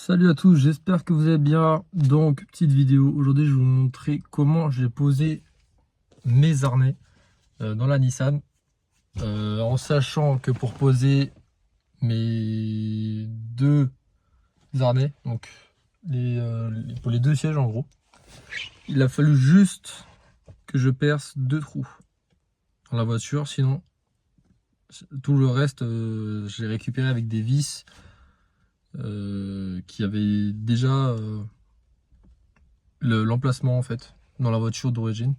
Salut à tous, j'espère que vous allez bien. Donc, petite vidéo, aujourd'hui je vais vous montrer comment j'ai posé mes harnais dans la Nissan. En sachant que pour poser mes deux harnais, donc pour les deux sièges en gros, il a fallu juste que je perce 2 trous dans la voiture. Sinon, tout le reste, j'ai récupéré avec des vis qui avaient déjà l'emplacement en fait dans la voiture d'origine.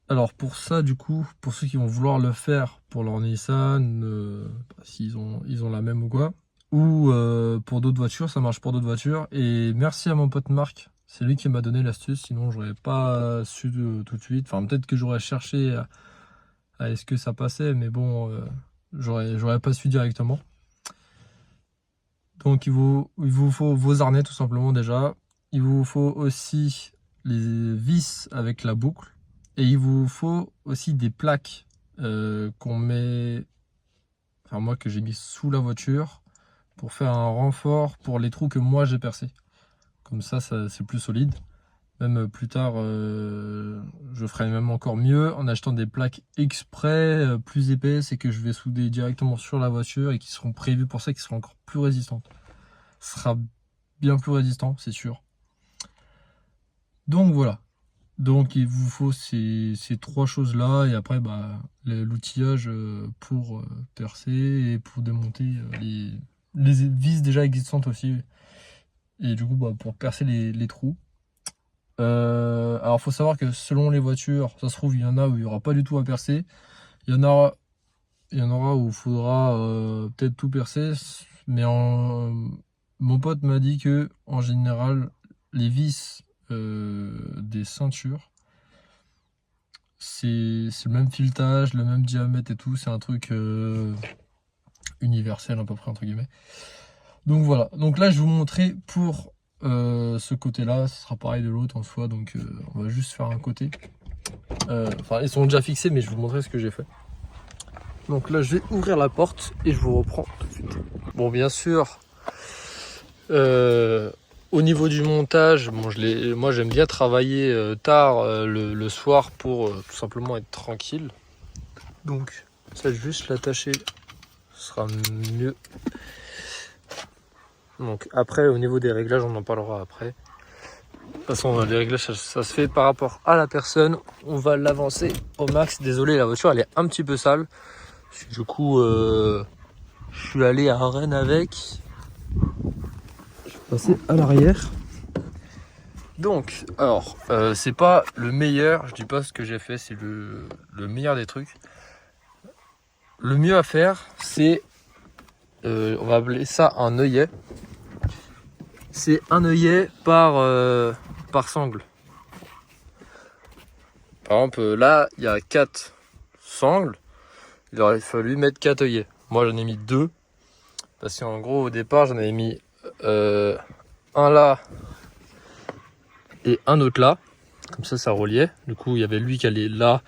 Alors pour ça, du coup, pour ceux qui vont vouloir le faire pour leur Nissan, s'ils ont la même ou quoi, ou pour d'autres voitures, ça marche pour d'autres voitures. Et merci à mon pote Marc, c'est lui qui m'a donné l'astuce, sinon j'aurais pas su tout de suite. Enfin, peut-être que j'aurais cherché à est-ce que ça passait, mais bon, j'aurais pas su directement. Donc il vous faut vos harnais tout simplement déjà. Il vous faut aussi les vis avec la boucle. Et il vous faut aussi des plaques qu'on met, enfin moi que j'ai mis sous la voiture pour faire un renfort pour les trous que moi j'ai percés. Comme ça c'est plus solide. Même plus tard, je ferai même encore mieux en achetant des plaques exprès plus épaisses et que je vais souder directement sur la voiture et qui seront prévues pour ça, qui seront encore plus résistantes. Ce sera bien plus résistant, c'est sûr. Donc voilà. Donc il vous faut ces 3 choses là et après l'outillage pour percer et pour démonter les vis déjà existantes aussi. Et du coup pour percer les trous. Alors faut savoir que selon les voitures, ça se trouve il y en a où il n'y aura pas du tout à percer. Il y en aura où il faudra peut-être tout percer. Mais mon pote m'a dit que en général les vis des ceintures, c'est le même filetage, le même diamètre et tout, c'est un truc universel à peu près entre guillemets. Donc voilà, donc là je vais vous montrer pour ce côté là, ce sera pareil de l'autre en soi, donc on va juste faire un côté. Enfin ils sont déjà fixés mais je vais vous montrer ce que j'ai fait. Donc là je vais ouvrir la porte et je vous reprends tout de suite. Bon bien sûr, au niveau du montage, bon, moi j'aime bien travailler tard le soir pour tout simplement être tranquille. Donc ça juste l'attacher, ce sera mieux. Donc après au niveau des réglages, on en parlera après. De toute façon les réglages ça se fait par rapport à la personne. On va l'avancer au max. Désolé, la voiture elle est un petit peu sale. Du coup je suis allé à Rennes avec. Passer à l'arrière. Donc, alors, c'est pas le meilleur, je dis pas ce que j'ai fait, c'est le meilleur des trucs. Le mieux à faire, c'est, on va appeler ça un œillet. C'est un œillet par sangle. Par exemple, là, il y a 4 sangles, il aurait fallu mettre 4 œillets. Moi, j'en ai mis 2, parce qu'en gros, au départ, j'en avais mis un là, et un autre là, comme ça reliait. Du coup il y avait lui qui allait là,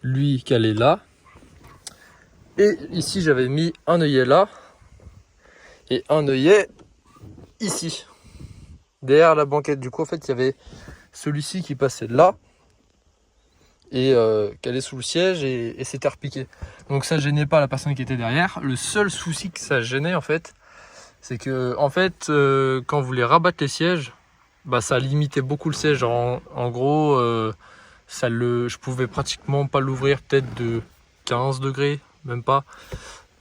lui qui allait là, et ici j'avais mis un œillet là et un œillet ici derrière la banquette. Du coup en fait il y avait celui-ci qui passait là et qui allait sous le siège et s'était repiqué. Donc ça gênait pas la personne qui était derrière. Le seul souci que ça gênait en fait, c'est que en fait quand vous voulez rabattre les sièges, ça limitait beaucoup le siège. En gros, je pouvais pratiquement pas l'ouvrir, peut-être de 15 degrés, même pas.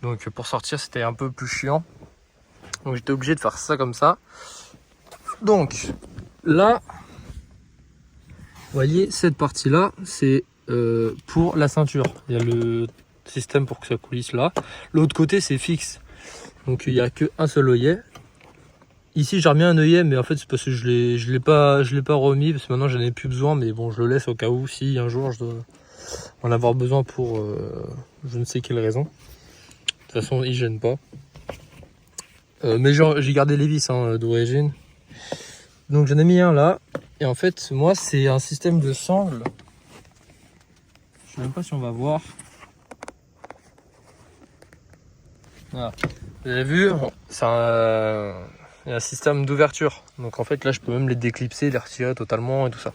Donc pour sortir, c'était un peu plus chiant. Donc j'étais obligé de faire ça comme ça. Donc là, vous voyez, cette partie-là, c'est pour la ceinture. Il y a le système pour que ça coulisse là. L'autre côté, c'est fixe. Donc il n'y a qu'un seul œillet. Ici j'ai remis un œillet, mais en fait c'est parce que je l'ai pas remis, parce que maintenant j'en ai plus besoin, mais bon je le laisse au cas où si un jour je dois en avoir besoin pour je ne sais quelle raison. De toute façon il gêne pas. Mais j'ai gardé les vis d'origine. Donc j'en ai mis un là, et en fait moi c'est un système de sangle. Je sais même pas si on va voir. Voilà. Vous avez vu, il y a un système d'ouverture. Donc en fait là je peux même les déclipser, les retirer totalement et tout ça.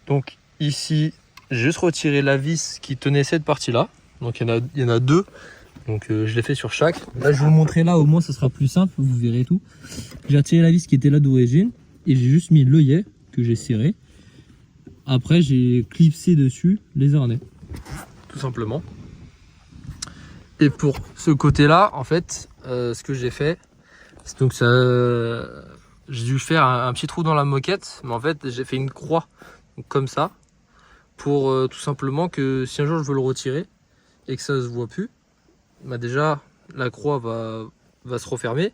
Donc ici, j'ai juste retiré la vis qui tenait cette partie-là. Donc il y en a deux. Donc je l'ai fait sur chaque. Là je vais vous montrer là, au moins ça sera plus simple, vous verrez tout. J'ai retiré la vis qui était là d'origine et j'ai juste mis l'œillet que j'ai serré. Après j'ai clipsé dessus les harnais, tout simplement. Et pour ce côté-là, en fait, ce que j'ai fait, c'est donc ça, j'ai dû faire un petit trou dans la moquette, mais en fait j'ai fait une croix donc comme ça pour tout simplement que si un jour je veux le retirer et que ça se voit plus, bah déjà la croix va se refermer,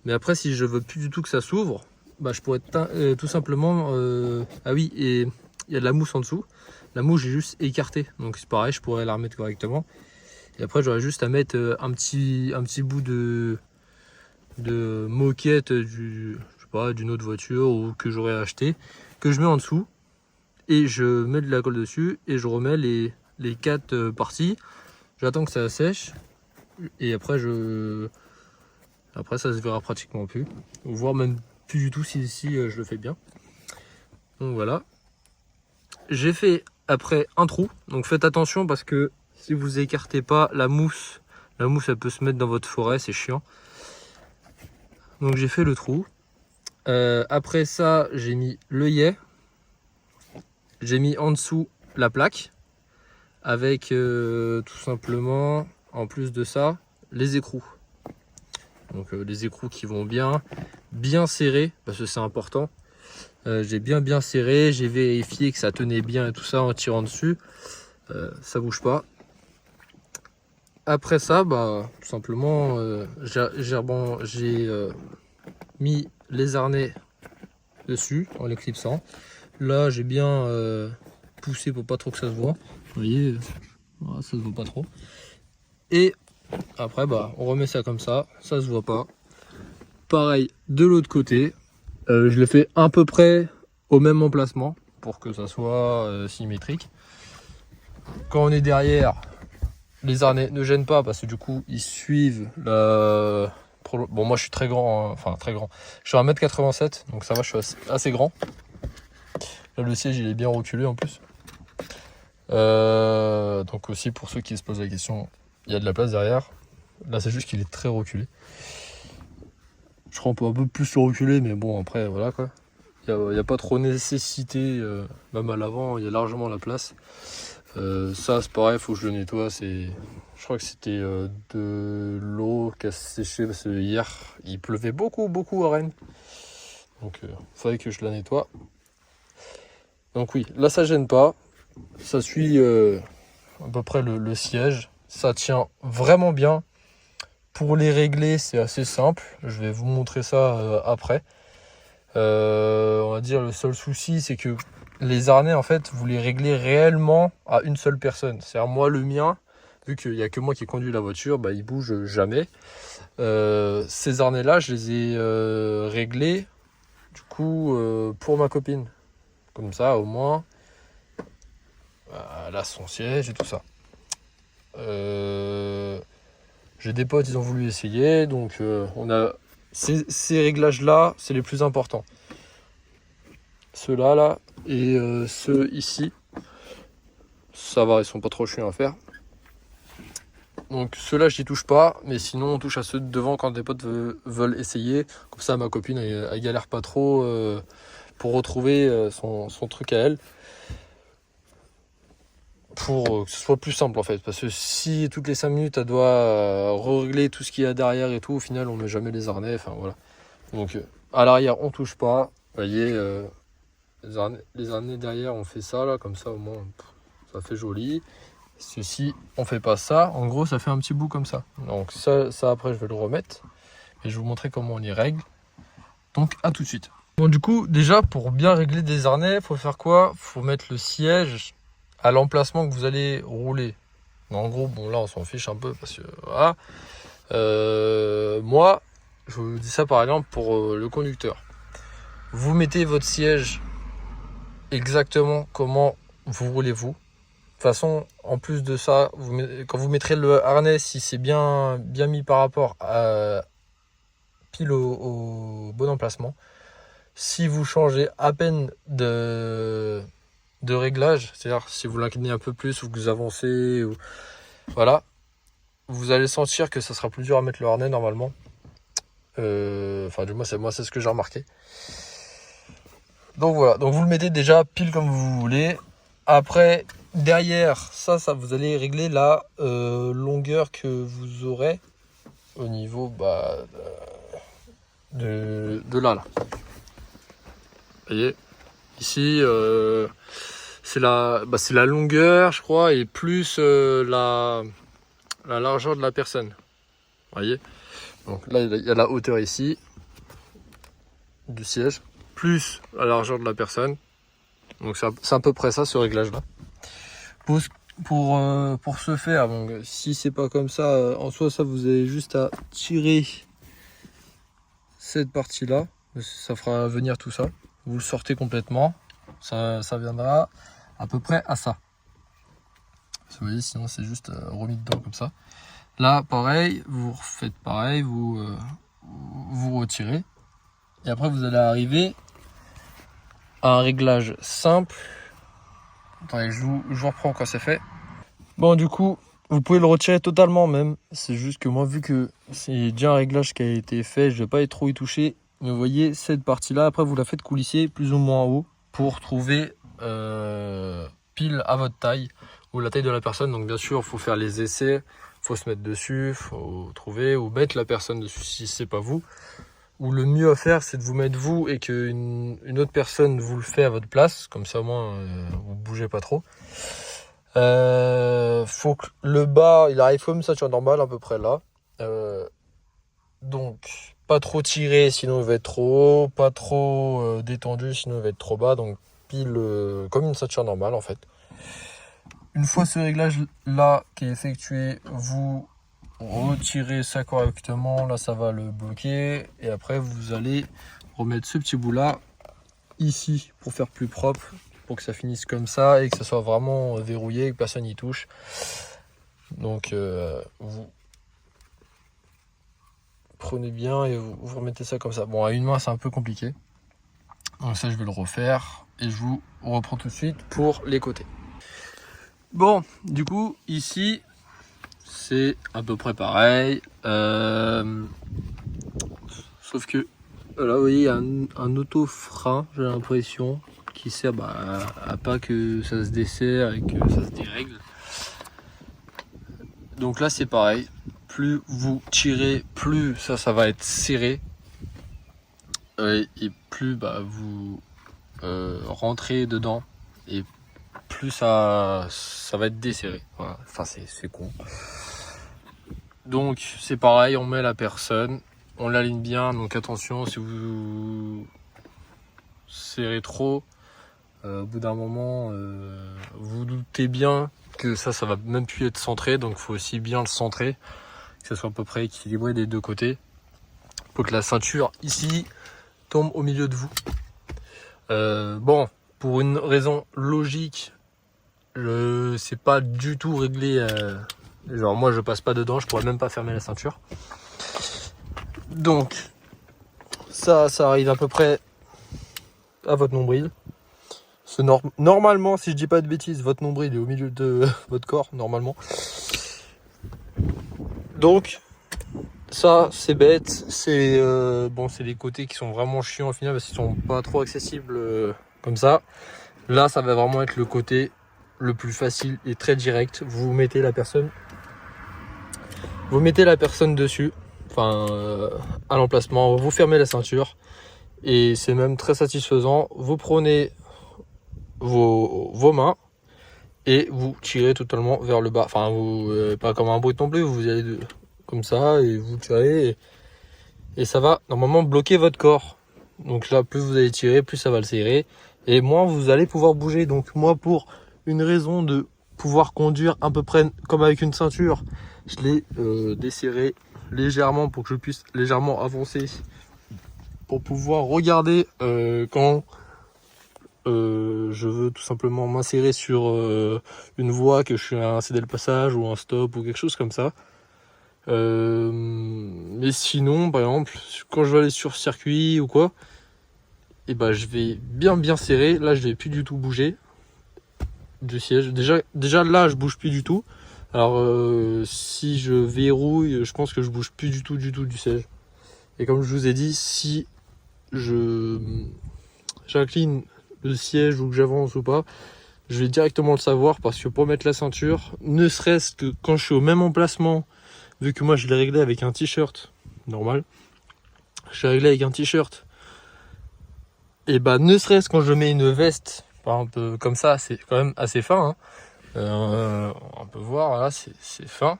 mais après si je veux plus du tout que ça s'ouvre, bah je pourrais tout simplement ah oui, et il y a de la mousse en dessous. La mousse j'ai juste écarté, donc c'est pareil, je pourrais la remettre correctement. Et après j'aurais juste à mettre un petit bout de moquette je sais pas, d'une autre voiture ou que j'aurais acheté, que je mets en dessous et je mets de la colle dessus et je remets les 4 parties. J'attends que ça sèche et après ça se verra pratiquement plus, voire même plus du tout si je le fais bien. Donc voilà, j'ai fait après un trou, donc faites attention parce que si vous écartez pas la mousse elle peut se mettre dans votre forêt, c'est chiant. Donc j'ai fait le trou. Après ça j'ai mis l'œillet, j'ai mis en dessous la plaque avec tout simplement en plus de ça les écrous. Donc les écrous qui vont bien serrer parce que c'est important. J'ai bien serré, j'ai vérifié que ça tenait bien et tout ça en tirant dessus. Ça bouge pas. Après ça, bah tout simplement j'ai mis les harnais dessus en les clipsant. Là j'ai bien poussé pour pas trop que ça se voit. Vous voyez, voilà, ça se voit pas trop. Et après bah on remet ça comme ça se voit pas. Pareil de l'autre côté, je le fais à peu près au même emplacement pour que ça soit symétrique. Quand on est derrière, les harnais ne gênent pas parce que du coup ils suivent la... Bon moi je suis très grand, hein. Enfin très grand, je suis 1m87 donc ça va, je suis assez grand. Là le siège il est bien reculé en plus. Donc aussi pour ceux qui se posent la question, il y a de la place derrière. Là c'est juste qu'il est très reculé. Je crois qu'on peut un peu plus le reculer, mais bon après voilà quoi. Il n'y a pas trop nécessité, même à l'avant il y a largement la place. Ça c'est pareil, il faut que je le nettoie. Je crois que c'était de l'eau qui a séché parce que hier il pleuvait beaucoup à Rennes. Donc il faudrait que je la nettoie. Donc oui, là ça gêne pas. Ça suit à peu près le siège. Ça tient vraiment bien. Pour les régler, c'est assez simple. Je vais vous montrer ça après. On va dire le seul souci, c'est que les harnais, en fait, vous les réglez réellement à une seule personne. C'est-à-dire moi, le mien, vu qu'il n'y a que moi qui conduis la voiture, bah, il bouge jamais. Ces harnais-là, je les ai réglés, du coup, pour ma copine. Comme ça, au moins, elle a son siège et tout ça. J'ai des potes, ils ont voulu essayer, donc on a ces réglages-là, c'est les plus importants. Ceux-là, là, et ceux ici, ça va, ils sont pas trop chiants à faire. Donc ceux-là, je n'y touche pas, mais sinon on touche à ceux de devant quand des potes veulent essayer. Comme ça, ma copine, elle galère pas trop pour retrouver son truc à elle. Pour que ce soit plus simple en fait, parce que si toutes les 5 minutes elle doit régler tout ce qu'il y a derrière et tout, au final on met jamais les harnais, enfin voilà. Donc à l'arrière on touche pas, vous voyez, les harnais derrière on fait ça là, comme ça au moins ça fait joli. Ceci on fait pas ça, en gros ça fait un petit bout comme ça. Donc ça après je vais le remettre et je vais vous montrer comment on les règle. Donc à tout de suite. Bon du coup déjà pour bien régler des harnais, faut faire quoi? Faut mettre le siège à l'emplacement que vous allez rouler. En gros, bon là on s'en fiche un peu parce que voilà. Moi, je vous dis ça par exemple pour le conducteur. Vous mettez votre siège exactement comment vous roulez vous. toute façon, en plus de ça, quand vous mettrez le harnais, si c'est bien mis par rapport à pile au bon emplacement, si vous changez à peine de réglage, c'est-à-dire si vous l'inclinez un peu plus ou que vous avancez, voilà, vous allez sentir que ça sera plus dur à mettre le harnais normalement. Enfin, du moins, c'est ce que j'ai remarqué. Donc voilà, donc vous le mettez déjà pile comme vous voulez. Après, derrière, ça vous allez régler la longueur que vous aurez au niveau de là. Vous voyez, ici, c'est la longueur, je crois, et plus la largeur de la personne. Vous voyez, donc là, il y a la hauteur ici du siège, plus la largeur de la personne. Donc c'est à peu près ça, ce réglage-là. Pour ce faire, donc, si c'est pas comme ça, en soi, ça vous avez juste à tirer cette partie-là. Ça fera venir tout ça. Vous le sortez complètement. Ça viendra à peu près à ça. Vous voyez, sinon c'est juste remis dedans comme ça. Là, pareil, vous refaites pareil, vous retirez. Et après, vous allez arriver à un réglage simple. Attendez, je vous reprends quand c'est fait. Bon, du coup, vous pouvez le retirer totalement même. C'est juste que moi, vu que c'est déjà un réglage qui a été fait, je ne vais pas trop y toucher. Mais vous voyez, cette partie-là, après, vous la faites coulisser plus ou moins en haut pour trouver pile à votre taille ou la taille de la personne. Donc, bien sûr, il faut faire les essais, il faut se mettre dessus, il faut trouver ou mettre la personne dessus si c'est pas vous. Ou le mieux à faire, c'est de vous mettre vous et qu'une autre personne vous le fait à votre place. Comme ça, au moins, vous bougez pas trop. Faut que le bas, il arrive comme une ceinture normale, à peu près là. Donc, pas trop tiré, sinon il va être trop haut. Pas trop détendu, sinon il va être trop bas. Donc, pile comme une ceinture normale, en fait. Une fois ce réglage-là qui est effectué, vous retirez ça correctement, là ça va le bloquer et après vous allez remettre ce petit bout là ici pour faire plus propre, pour que ça finisse comme ça et que ça soit vraiment verrouillé, que personne n'y touche. Donc vous prenez bien et vous remettez ça comme ça. Bon, à une main c'est un peu compliqué, donc ça je vais le refaire et je vous reprends tout de suite pour les côtés. Bon, du coup ici c'est à peu près pareil, sauf que là vous voyez il y a un auto-frein, j'ai l'impression, qui sert à pas que ça se desserre et que ça se dérègle. Donc là c'est pareil, plus vous tirez, plus ça va être serré et plus vous rentrez dedans et plus ça va être desserré. Voilà. Enfin c'est con. Donc c'est pareil, on met la personne, on l'aligne bien, donc attention si vous serrez trop, au bout d'un moment vous doutez bien que ça va même plus être centré, donc il faut aussi bien le centrer, que ça soit à peu près équilibré des deux côtés, pour que la ceinture ici tombe au milieu de vous. Bon, pour une raison logique, je sais pas du tout réglé. Genre moi je passe pas dedans, je pourrais même pas fermer la ceinture. Donc ça arrive à peu près à votre nombril. Normalement, si je dis pas de bêtises, votre nombril est au milieu de votre corps, normalement. Donc ça c'est bête, c'est c'est les côtés qui sont vraiment chiants au final parce qu'ils sont pas trop accessibles comme ça. Là ça va vraiment être le côté le plus facile et très direct. Vous mettez la personne dessus, enfin à l'emplacement, vous fermez la ceinture et c'est même très satisfaisant. Vous prenez vos mains et vous tirez totalement vers le bas, enfin vous pas comme un brut non plus, vous allez comme ça et vous tirez et ça va normalement bloquer votre corps. Donc là plus vous allez tirer, plus ça va le serrer et moins vous allez pouvoir bouger. Donc moi, pour une raison de pouvoir conduire à peu près comme avec une ceinture, je l'ai desserré légèrement pour que je puisse légèrement avancer pour pouvoir regarder quand je veux tout simplement m'insérer sur une voie, que je suis à un céder le passage ou un stop ou quelque chose comme ça. Mais sinon, par exemple, quand je vais aller sur circuit ou quoi, et ben je vais bien serrer. Là, je vais plus du tout bouger du siège. Déjà là, je bouge plus du tout. Alors si je verrouille, je pense que je bouge plus du tout du siège. Et comme je vous ai dit, si j'incline le siège ou que j'avance ou pas, je vais directement le savoir, parce que pour mettre la ceinture, ne serait-ce que quand je suis au même emplacement, vu que moi je l'ai réglé avec un t-shirt normal, je l'ai réglé avec un t-shirt, et bah ne serait-ce quand je mets une veste, par exemple comme ça, c'est quand même assez fin, hein. On peut voir, là c'est fin,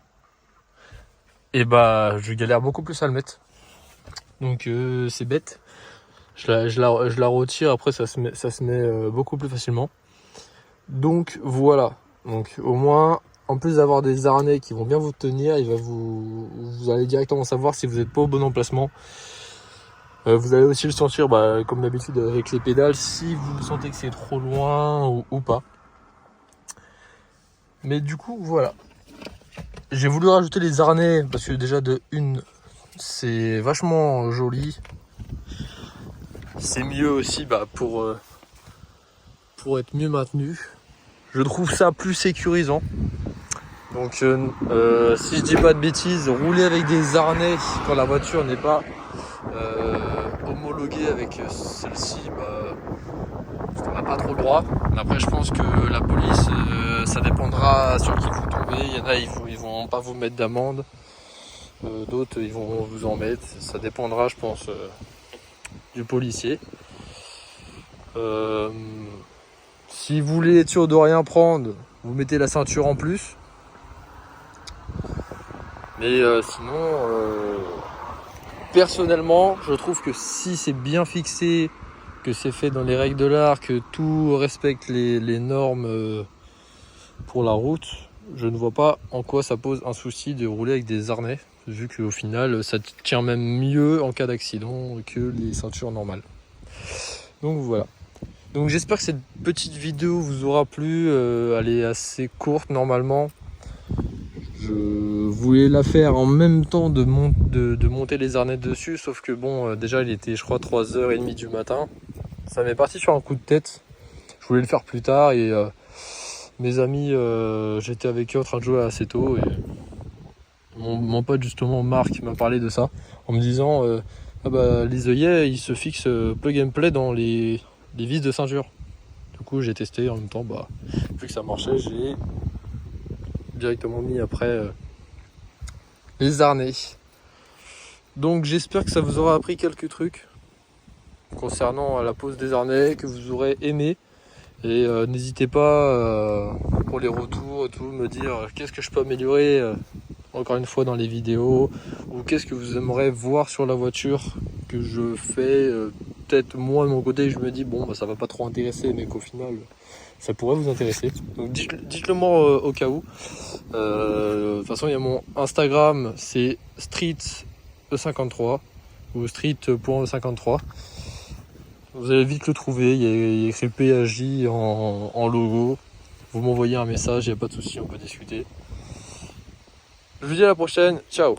et bah je galère beaucoup plus à le mettre. Donc c'est bête. Je la retire, après ça se met beaucoup plus facilement. Donc voilà. Donc au moins, en plus d'avoir des harnais qui vont bien vous tenir, vous allez directement savoir si vous n'êtes pas au bon emplacement. Vous allez aussi le sentir, comme d'habitude avec les pédales, si vous sentez que c'est trop loin ou pas. Mais du coup voilà. J'ai voulu rajouter les harnais parce que déjà de une, c'est vachement joli. C'est mieux aussi pour être mieux maintenu. Je trouve ça plus sécurisant. Donc si je dis pas de bêtises, rouler avec des harnais quand la voiture n'est pas homologuée avec celle-ci, on n'a pas trop le droit. Mais après je pense que la police, ça dépendra sur qui vous tombez. Il y en a, ils vont pas vous mettre d'amende. D'autres ils vont vous en mettre. Ça dépendra, je pense, du policier. Si vous voulez être sûr de rien prendre, vous mettez la ceinture en plus. Mais sinon, personnellement, je trouve que si c'est bien fixé, que c'est fait dans les règles de l'art, que tout respecte les normes pour la route, je ne vois pas en quoi ça pose un souci de rouler avec des harnais, vu qu'au final, ça tient même mieux en cas d'accident que les ceintures normales. Donc voilà. Donc j'espère que cette petite vidéo vous aura plu. Elle est assez courte normalement. Je voulais la faire en même temps de monter les harnais dessus, sauf que bon, déjà il était je crois 3h30 du matin. Ça m'est parti sur un coup de tête. Je voulais le faire plus tard et mes amis, j'étais avec eux en train de jouer assez tôt et mon pote justement Marc m'a parlé de ça en me disant les œillets ils se fixent plug and play dans les vis de ceinture. Du coup j'ai testé en même temps, vu que ça marchait, j'ai directement mis après les harnais. Donc j'espère que ça vous aura appris quelques trucs concernant la pose des harnais, que vous aurez aimé. Et n'hésitez pas pour les retours et tout, me dire qu'est-ce que je peux améliorer encore une fois dans les vidéos, ou qu'est-ce que vous aimeriez voir sur la voiture que je fais. Peut-être moi de mon côté je me dis ça va pas trop intéresser, mais qu'au final ça pourrait vous intéresser. Donc dites-le moi au cas où. De toute façon il y a mon Instagram, c'est street53 ou street.53. Vous allez vite le trouver, il y a écrit PAJ en logo. Vous m'envoyez un message, il n'y a pas de souci, on peut discuter. Je vous dis à la prochaine, ciao.